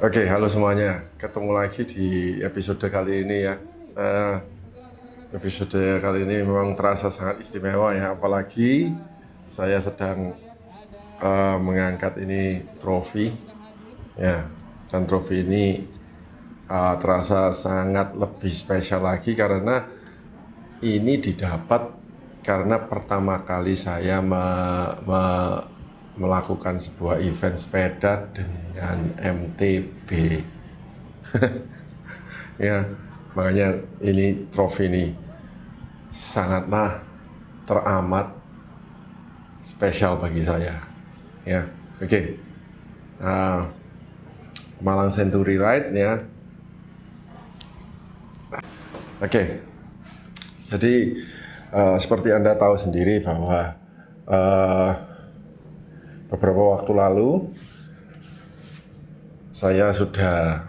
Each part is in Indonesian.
Oke, halo semuanya. Ketemu lagi di episode kali ini ya. Eh, Episode kali ini memang terasa sangat istimewa ya. Apalagi saya sedang mengangkat ini trofi ya. Dan trofi ini terasa sangat lebih spesial lagi karena ini didapat karena pertama kali saya melakukan sebuah event sepeda dengan MTB. Ya, makanya ini trofi ini sangatlah teramat spesial bagi saya. Ya, oke. Malang Century Ride ya. Oke. Jadi seperti Anda tahu sendiri bahwa beberapa waktu lalu saya sudah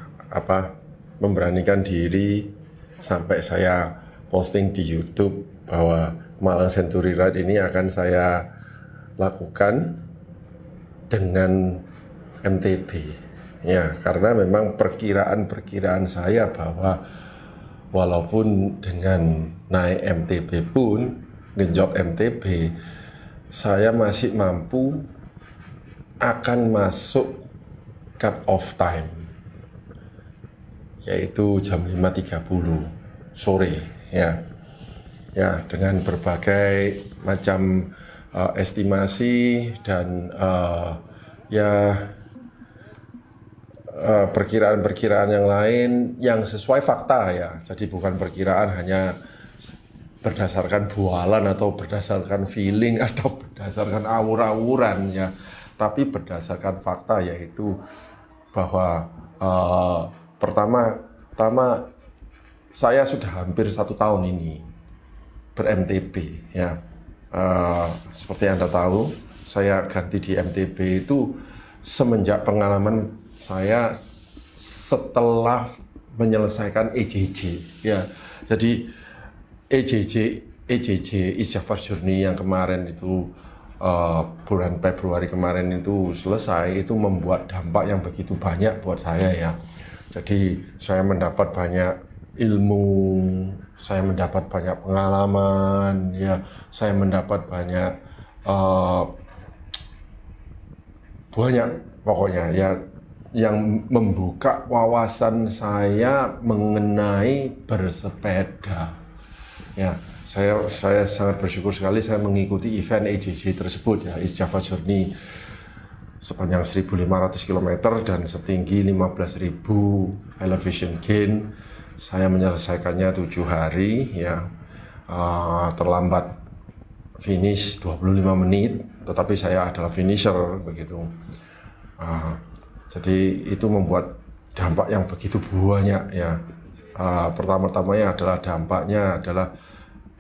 memberanikan diri sampai saya posting di YouTube bahwa Malang Century Ride ini akan saya lakukan dengan MTB ya, karena memang perkiraan saya bahwa walaupun dengan naik MTB pun, genjot MTB, saya masih mampu akan masuk cut off time, yaitu jam 5.30 sore ya. Ya, dengan berbagai macam estimasi dan perkiraan-perkiraan yang lain yang sesuai fakta ya. Jadi bukan perkiraan hanya berdasarkan bualan atau berdasarkan feeling atau berdasarkan awur-awuran ya, tapi berdasarkan fakta, yaitu bahwa pertama saya sudah hampir 1 tahun ini ber-MTB ya. Seperti Anda tahu, saya ganti di MTB itu semenjak pengalaman saya setelah menyelesaikan EJJ ya. Jadi EJJ East Java Journey yang kemarin itu bulan Februari kemarin itu selesai, itu membuat dampak yang begitu banyak buat saya ya. Jadi saya mendapat banyak ilmu, saya mendapat banyak pengalaman ya, saya mendapat banyak pokoknya ya, yang membuka wawasan saya mengenai bersepeda ya. Saya sangat bersyukur sekali saya mengikuti event EJJ tersebut ya, East Java Journey, sepanjang 1.500 km dan setinggi 15.000 elevation gain. Saya menyelesaikannya 7 hari ya. Terlambat finish 25 menit, tetapi saya adalah finisher begitu. Jadi itu membuat dampak yang begitu banyak ya. Pertama-tamanya adalah dampaknya adalah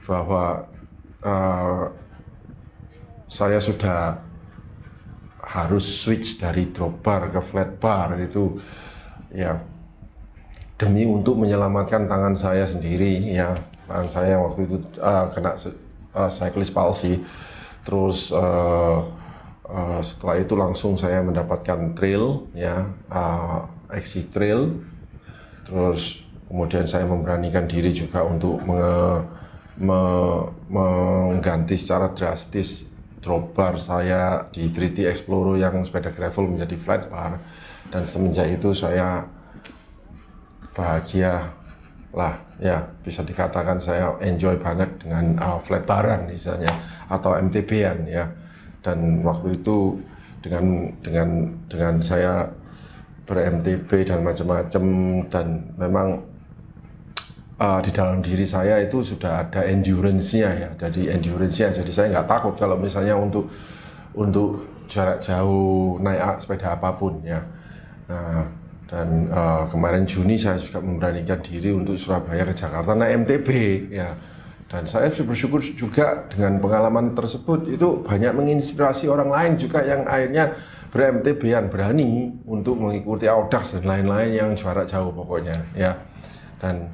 bahwa saya sudah harus switch dari drop bar ke flat bar itu ya, demi untuk menyelamatkan tangan saya sendiri ya. Tangan saya waktu itu kena cyclist palsy. Terus setelah itu langsung saya mendapatkan trail ya, exit trail. Terus kemudian saya memberanikan diri juga untuk mengganti secara drastis drop bar saya di 3T Exploro yang sepeda gravel menjadi flat bar. Dan semenjak itu saya bahagia lah ya, bisa dikatakan saya enjoy banget dengan flat baran misalnya atau MTB-an ya. Dan waktu itu dengan saya ber-MTB dan macam-macam, dan memang di dalam diri saya itu sudah ada endurance-nya ya. Jadi saya nggak takut kalau misalnya untuk jarak jauh naik sepeda apapun ya. Nah, dan kemarin Juni saya juga memberanikan diri untuk Surabaya ke Jakarta naik MTB ya. Dan saya bersyukur juga dengan pengalaman tersebut, itu banyak menginspirasi orang lain juga yang akhirnya ber-MTB yang berani untuk mengikuti Audax dan lain-lain yang jarak jauh pokoknya ya. Dan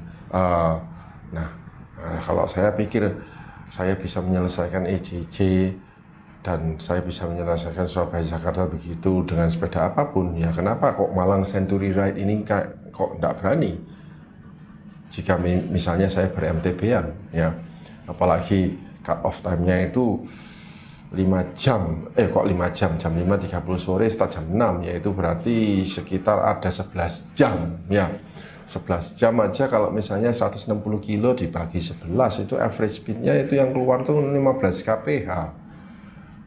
kalau saya pikir saya bisa menyelesaikan EJJ dan saya bisa menyelesaikan Surabaya Jakarta begitu dengan sepeda apapun, ya kenapa kok Malang Century Ride ini kok nggak berani jika misalnya saya ber-MTB-an, ya apalagi cut off time-nya itu 5 jam, kok 5 jam, jam 5.30 sore start jam 6, yaitu berarti sekitar ada 11 jam, ya 11 jam aja. Kalau misalnya 160 kilo dibagi 11 itu average speed-nya itu yang keluar tuh 15 kph,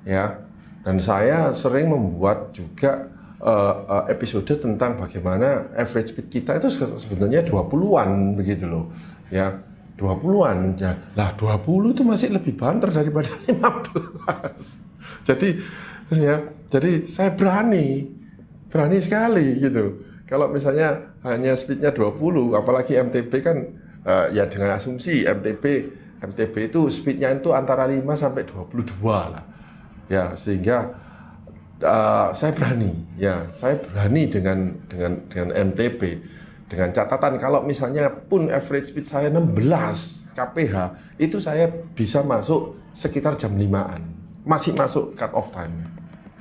ya. Dan saya sering membuat juga episode tentang bagaimana average speed kita itu sebenarnya 20-an begitu loh, ya 20-an ya. Lah 20 itu masih lebih banter daripada 15. Jadi saya berani sekali gitu. Kalau misalnya hanya speednya 20, apalagi MTB kan ya dengan asumsi MTB itu speednya itu antara 5 sampai 22 lah. Ya, sehingga saya berani dengan MTB, dengan catatan kalau misalnya pun average speed saya 16 kph, itu saya bisa masuk sekitar jam 5-an, masih masuk cut off time,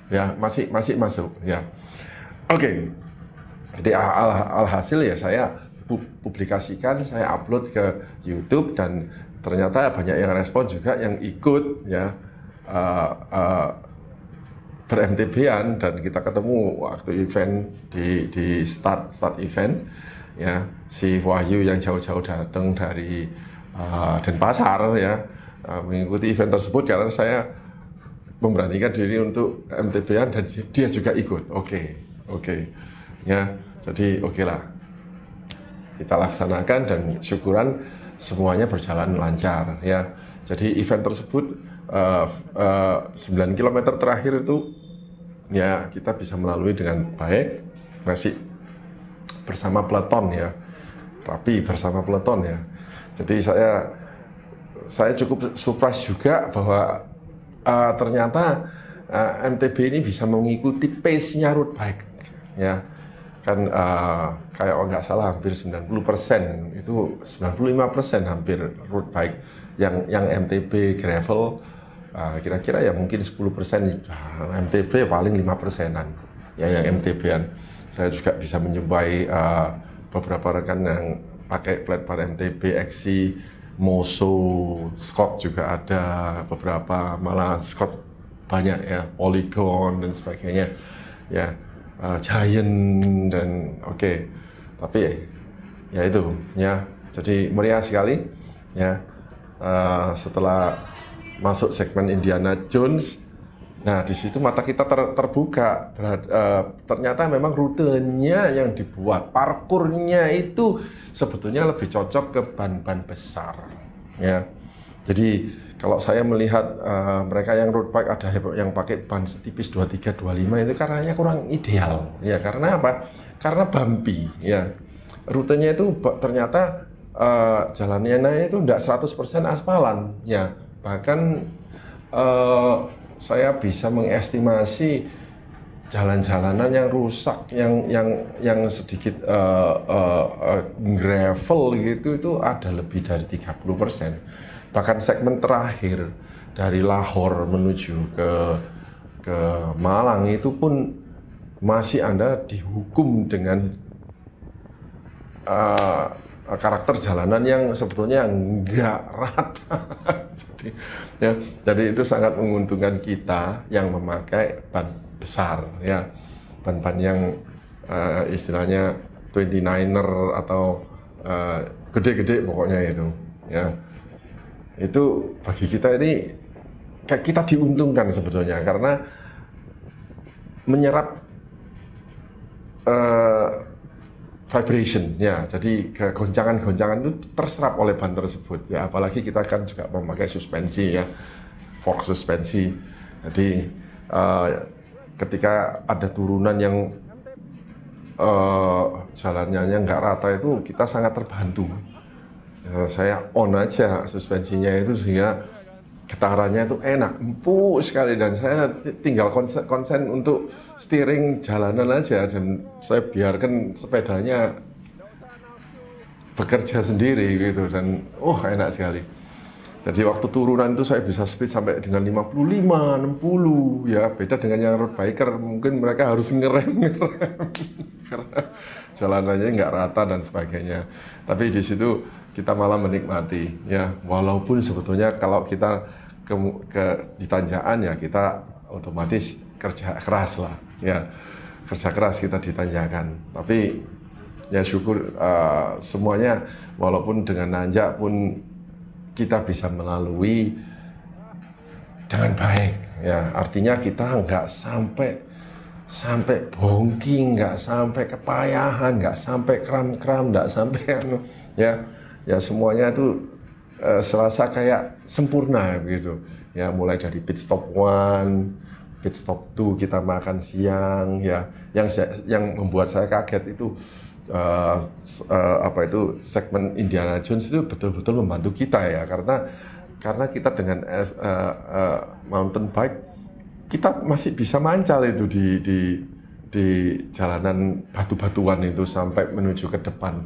ya masih masuk, ya. Oke. Jadi alhasil ya saya publikasikan, saya upload ke YouTube, dan ternyata banyak yang respon juga, yang ikut ya ber-MTB-an, dan kita ketemu waktu event di start event, ya si Wahyu yang jauh-jauh datang dari Denpasar, ya mengikuti event tersebut karena saya memberanikan diri untuk MTB-an, dan dia juga ikut. Oke. Ya, jadi oke lah, kita laksanakan dan syukuran semuanya berjalan lancar, ya. Jadi event tersebut 9 km terakhir itu ya kita bisa melalui dengan baik, masih bersama peloton, ya, rapi bersama peloton, ya. Jadi saya cukup surprise juga bahwa ternyata MTB ini bisa mengikuti pace-nya road bike, ya. Kan kayak nggak salah hampir 90%, itu 95% hampir road bike, yang MTB gravel kira-kira ya mungkin 10%, MTB paling 5%-an, ya yang MTB-an. Saya juga bisa menjumpai beberapa rekan yang pakai flat bar MTB, XC, Moso, Scott juga ada beberapa, malah Scott banyak, ya, Polygon dan sebagainya, ya. Giant dan oke. Tapi ya itu, ya, jadi meriah sekali, ya. Setelah masuk segmen Indiana Jones, nah di situ mata kita terbuka. Ternyata memang rutenya yang dibuat, parkurnya itu sebetulnya lebih cocok ke ban-ban besar, ya. Jadi kalau saya melihat mereka yang road bike ada yang pakai ban setipis 23, 25 itu karenanya kurang ideal, ya. Karena apa? Karena bumpy, ya. Rutenya itu ternyata jalannya itu enggak 100% aspalan, ya. Bahkan saya bisa mengestimasi jalan-jalanan yang rusak, yang sedikit gravel gitu, itu ada lebih dari 30%. Bahkan segmen terakhir dari Lahore menuju ke Malang itu pun masih Anda dihukum dengan karakter jalanan yang sebetulnya nggak rata. Jadi itu sangat menguntungkan kita yang memakai ban besar, ya, ban-ban yang istilahnya 29er atau gede-gede pokoknya itu, ya. Itu bagi kita ini kita diuntungkan sebetulnya karena menyerap vibration, ya. Jadi goncangan-goncangan itu terserap oleh ban tersebut, ya. Apalagi kita kan juga memakai suspensi, ya, fork suspensi. Jadi ketika ada turunan yang jalannya nggak rata itu kita sangat terbantu. Saya on aja suspensinya itu sehingga getarannya itu enak, empuk sekali, dan saya tinggal konsen untuk steering jalanan aja, dan saya biarkan sepedanya bekerja sendiri gitu, dan enak sekali. Jadi waktu turunan itu saya bisa speed sampai dengan 55, 60 ya. Beda dengan yang road biker, mungkin mereka harus ngerem karena jalanannya nggak rata dan sebagainya. Tapi di situ kita malah menikmati ya. Walaupun sebetulnya kalau kita di tanjakan ya kita otomatis kerja keras lah ya. Kerja keras kita di tanjakan. Tapi ya syukur semuanya walaupun dengan nanjak pun kita bisa melalui dengan baik ya, artinya kita nggak sampai bongking, nggak sampai kepayahan, nggak sampai kram-kram, nggak sampai ya semuanya itu serasa kayak sempurna begitu ya, mulai dari pit stop 1, pit stop 2 kita makan siang ya, yang membuat saya kaget itu segmen Indiana Jones itu betul-betul membantu kita ya, karena kita dengan mountain bike kita masih bisa mancal itu di jalanan batu-batuan itu sampai menuju ke depan.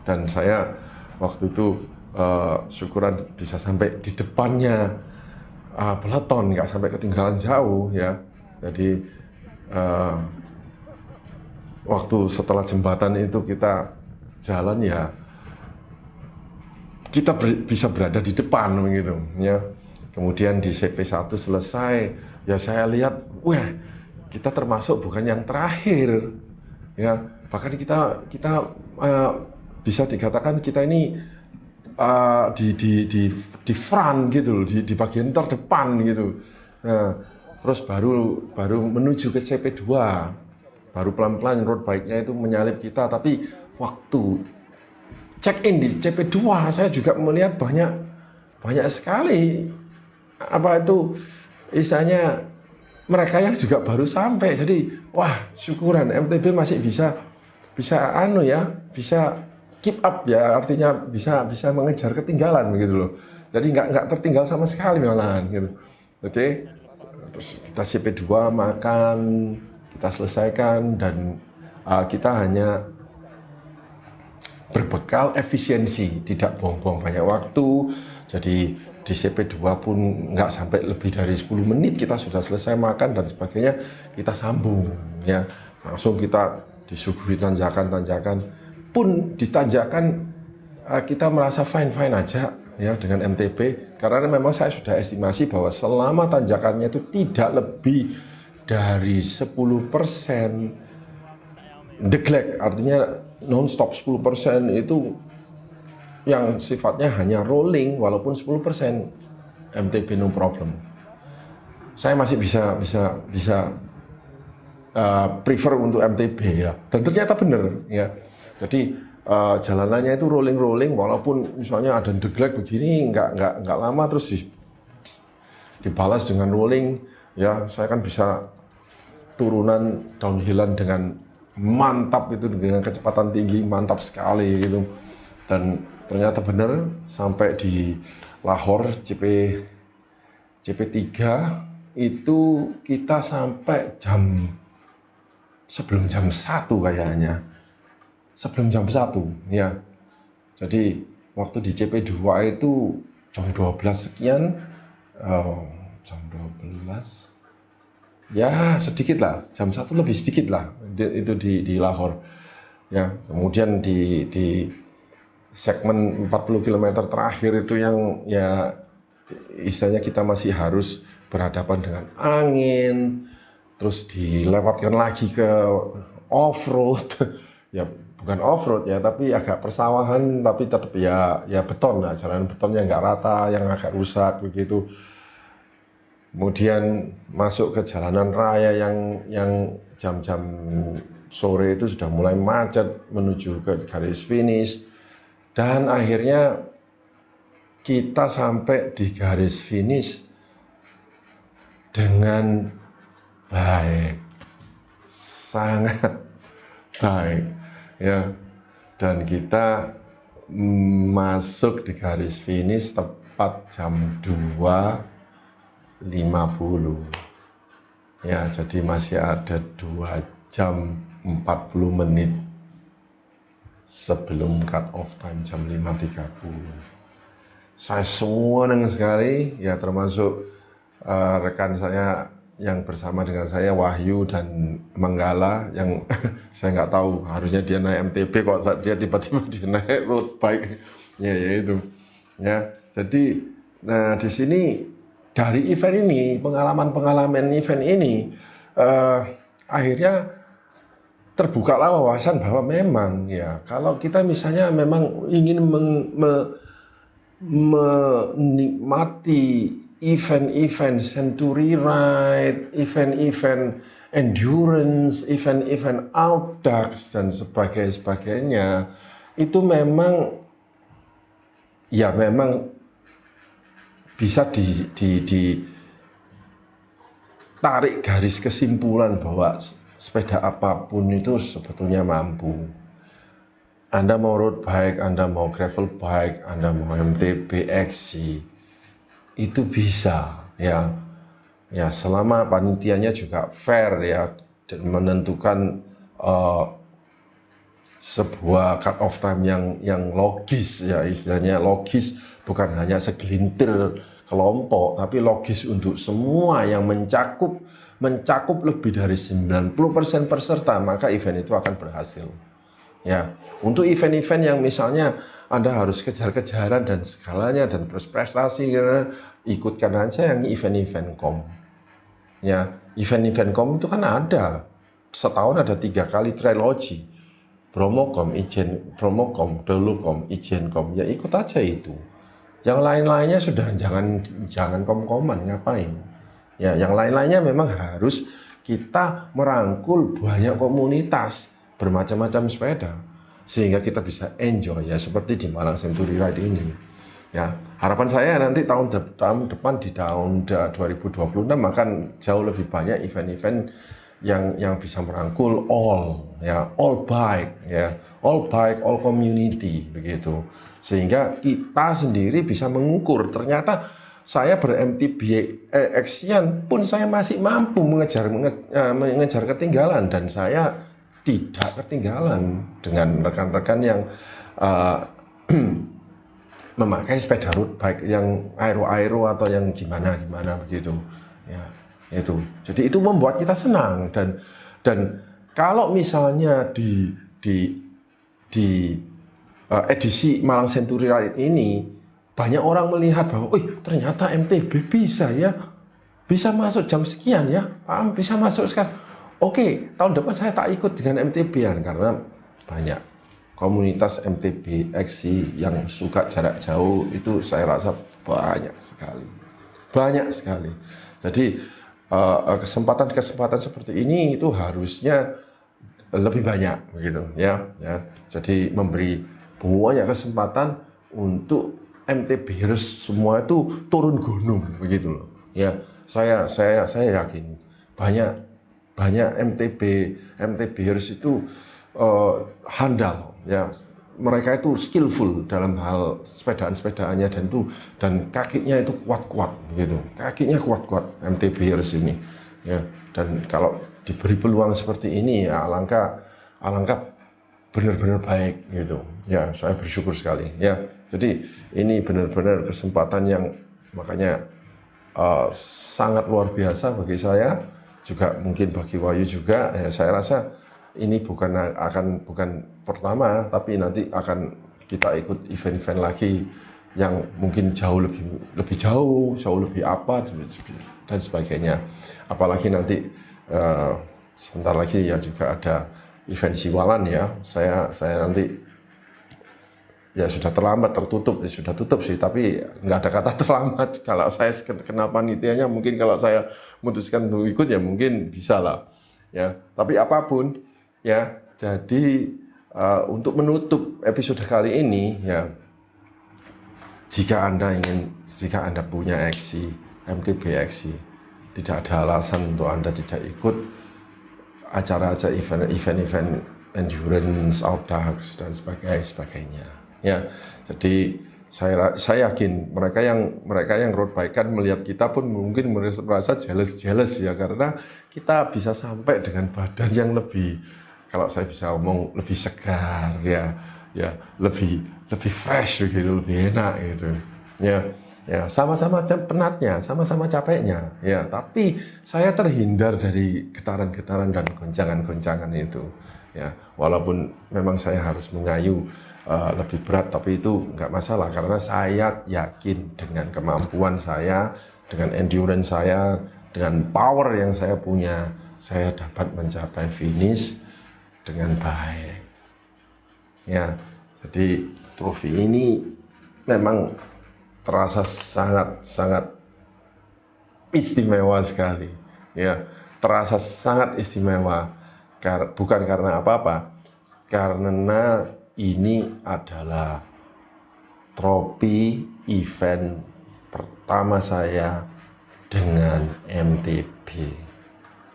Dan saya waktu itu syukuran bisa sampai di depannya peloton, nggak sampai ketinggalan jauh ya. Jadi waktu setelah jembatan itu kita jalan ya, kita bisa berada di depan begitu ya. Kemudian di CP1 selesai ya, saya lihat wah kita termasuk bukan yang terakhir ya, bahkan kita bisa dikatakan kita ini di front gitu loh, di bagian terdepan gitu. Nah, terus baru menuju ke CP2, baru pelan-pelan road bike-nya itu menyalip kita. Tapi waktu check in di CP2 saya juga melihat banyak sekali istilahnya mereka yang juga baru sampai. Jadi wah syukuran MTB masih bisa keep up ya, artinya bisa mengejar ketinggalan begitu loh. Jadi nggak tertinggal sama sekali malahan gitu. Oke. Terus kita CP2 makan, kita selesaikan, dan kita hanya berbekal efisiensi, tidak buang-buang banyak waktu. Jadi di CP2 pun nggak sampai lebih dari 10 menit kita sudah selesai makan dan sebagainya, kita sambung ya, langsung kita disuguhi tanjakan pun di tanjakan kita merasa fine aja ya dengan MTB, karena memang saya sudah estimasi bahwa selama tanjakannya itu tidak lebih dari 10% neglect, artinya non-stop 10% itu yang sifatnya hanya rolling, walaupun 10% MTB no problem. Saya masih bisa prefer untuk MTB ya, dan ternyata benar ya. Jadi jalanannya itu rolling, walaupun misalnya ada neglect begini nggak lama terus dibalas dengan rolling ya. Saya kan bisa turunan downhillan dengan mantap itu, dengan kecepatan tinggi, mantap sekali gitu. Dan ternyata benar sampai di Lahore CP3 itu kita sampai sebelum jam 1 kayaknya. Sebelum jam 1 ya. Jadi waktu di CP2 itu jam 12 sekian, jam 12 ya sedikit lah, jam 1 lebih sedikit lah itu di Lahore ya. Kemudian di segmen 40 km terakhir itu yang ya istilahnya kita masih harus berhadapan dengan angin, terus dilewatkan lagi ke off-road ya, bukan off-road ya, tapi agak persawahan, tapi tetap ya beton lah, jalan betonnya nggak rata, yang agak rusak begitu. Kemudian masuk ke jalanan raya yang jam-jam sore itu sudah mulai macet menuju ke garis finish, dan akhirnya kita sampai di garis finish dengan baik, sangat baik ya, dan kita masuk di garis finish tepat jam 2.50 ya. Jadi masih ada 2 jam 40 menit sebelum cut off time jam 5.30. saya senang sekali, ya termasuk rekan saya yang bersama dengan saya, Wahyu dan Manggala, yang saya nggak tahu harusnya dia naik MTB kok dia tiba-tiba dia naik road bike, ya itu, ya. Jadi, nah di sini dari event ini, pengalaman event ini, akhirnya terbukalah wawasan bahwa memang ya kalau kita misalnya memang ingin menikmati event-event century ride, event-event endurance, event-event outdoors dan sebagainya, itu memang ya memang bisa ditarik garis kesimpulan bahwa sepeda apapun itu sebetulnya mampu. Anda mau road bike, Anda mau gravel bike, Anda mau MTB, XC, itu bisa, ya. Ya, selama panitianya juga fair, ya, dan menentukan sebuah cut off time yang logis, ya, istilahnya logis, bukan hanya segelintir kelompok, tapi logis untuk semua yang mencakup lebih dari 90% peserta, maka event itu akan berhasil. Ya, untuk event-event yang misalnya Anda harus kejar-kejaran dan segalanya dan berprestasi, ikutkan aja yang event-event kom. Ya, event-event kom itu kan ada setahun ada 3 kali trilogy, Bromokom, Ijen, Bromokom, Dolukom, Ijenkom, ya ikut aja itu. Yang lain-lainnya sudah jangan kom-koman, ngapain? Ya, yang lain-lainnya memang harus kita merangkul banyak komunitas bermacam-macam sepeda sehingga kita bisa enjoy, ya, seperti di Malang Century Ride ini. Ya, harapan saya nanti tahun depan di tahun 2026 akan jauh lebih banyak event-event yang bisa merangkul all bike, ya, all community begitu. Sehingga kita sendiri bisa mengukur ternyata saya ber-MTB sekian pun saya masih mampu mengejar ketinggalan, dan saya tidak ketinggalan dengan rekan-rekan yang memakai sepeda road bike yang aero atau yang gimana begitu, ya, itu. Jadi itu membuat kita senang, dan kalau misalnya di edisi Malang Century Ride ini banyak orang melihat bahwa, ternyata MTB bisa, ya, bisa masuk jam sekian, ya, bisa masuk sekarang. Oke, tahun depan saya tak ikut dengan MTB-an karena banyak komunitas MTB XC yang suka jarak jauh itu saya rasa banyak sekali. Jadi kesempatan seperti ini itu harusnya lebih banyak begitu, ya. Jadi memberi banyak kesempatan untuk MTB harus semua itu turun gunung begitu loh, ya. Saya yakin banyak MTB harus itu handal, ya, mereka itu skillful dalam hal sepedaannya dan kakinya itu kuat gitu, kuat MTB harus ini, ya. Dan kalau diberi peluang seperti ini, ya, alangkah benar-benar baik gitu, ya. Saya bersyukur sekali, ya. Jadi ini benar-benar kesempatan yang makanya sangat luar biasa bagi saya, juga mungkin bagi Wahyu juga, ya. Saya rasa ini bukan pertama, tapi nanti akan kita ikut event-event lagi yang mungkin jauh lebih apa dan sebagainya. Apalagi nanti sebentar lagi ya juga ada event Siwalan, ya. Saya nanti ya sudah terlambat, sudah tutup sih, tapi nggak ada kata terlambat. Kalau saya kenal panitianya, mungkin kalau saya memutuskan untuk ikut, ya mungkin bisa lah, ya. Tapi apapun, ya. Jadi untuk menutup episode kali ini, ya, jika Anda punya MTB XC, tidak ada alasan untuk Anda tidak ikut acara-acara event endurance, outdoors dan sebagainya. Ya, jadi saya yakin mereka yang road bike kan melihat kita pun mungkin merasa jealous, ya, karena kita bisa sampai dengan badan yang lebih, kalau saya bisa ngomong, lebih segar, ya, lebih fresh gitu, lebih enak gitu. Ya, sama-sama penatnya, sama-sama capeknya, ya. Tapi saya terhindar dari getaran-getaran dan goncangan-goncangan itu, ya. Walaupun memang saya harus mengayuh lebih berat, tapi itu nggak masalah karena saya yakin dengan kemampuan saya, dengan endurance saya, dengan power yang saya punya, saya dapat mencapai finish dengan baik. Ya, jadi trofi ini memang terasa sangat istimewa sekali, ya, terasa sangat istimewa, bukan karena apa-apa, karena ini adalah trofi event pertama saya dengan MTB,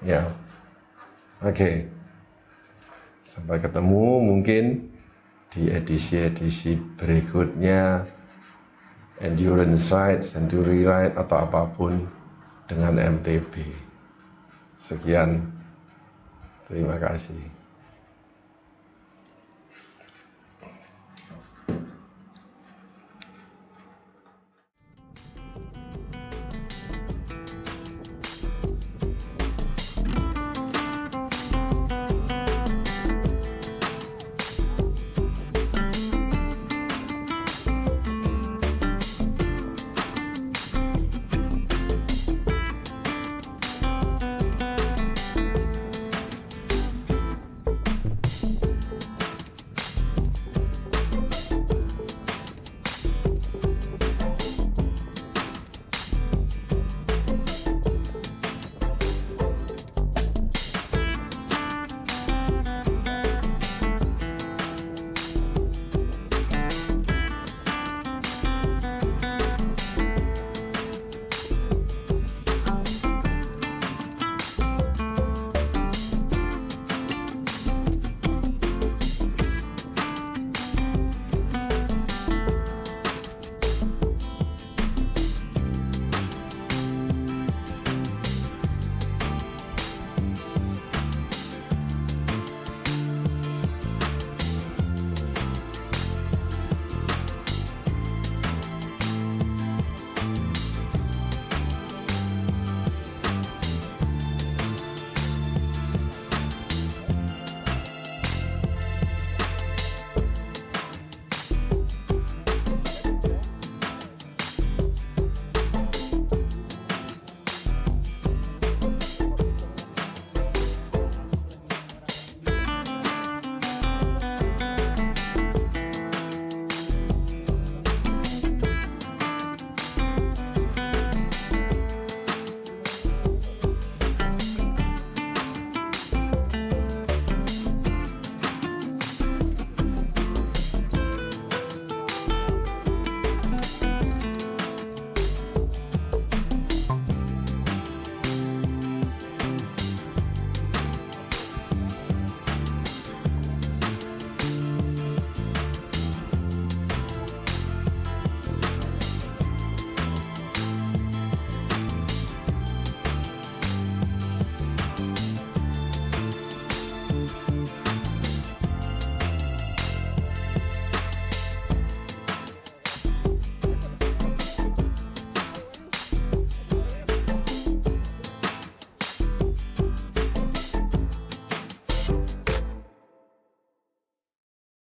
ya. Oke, sampai ketemu mungkin di edisi-edisi berikutnya, endurance ride, century ride, atau apapun dengan MTB. Sekian, terima kasih.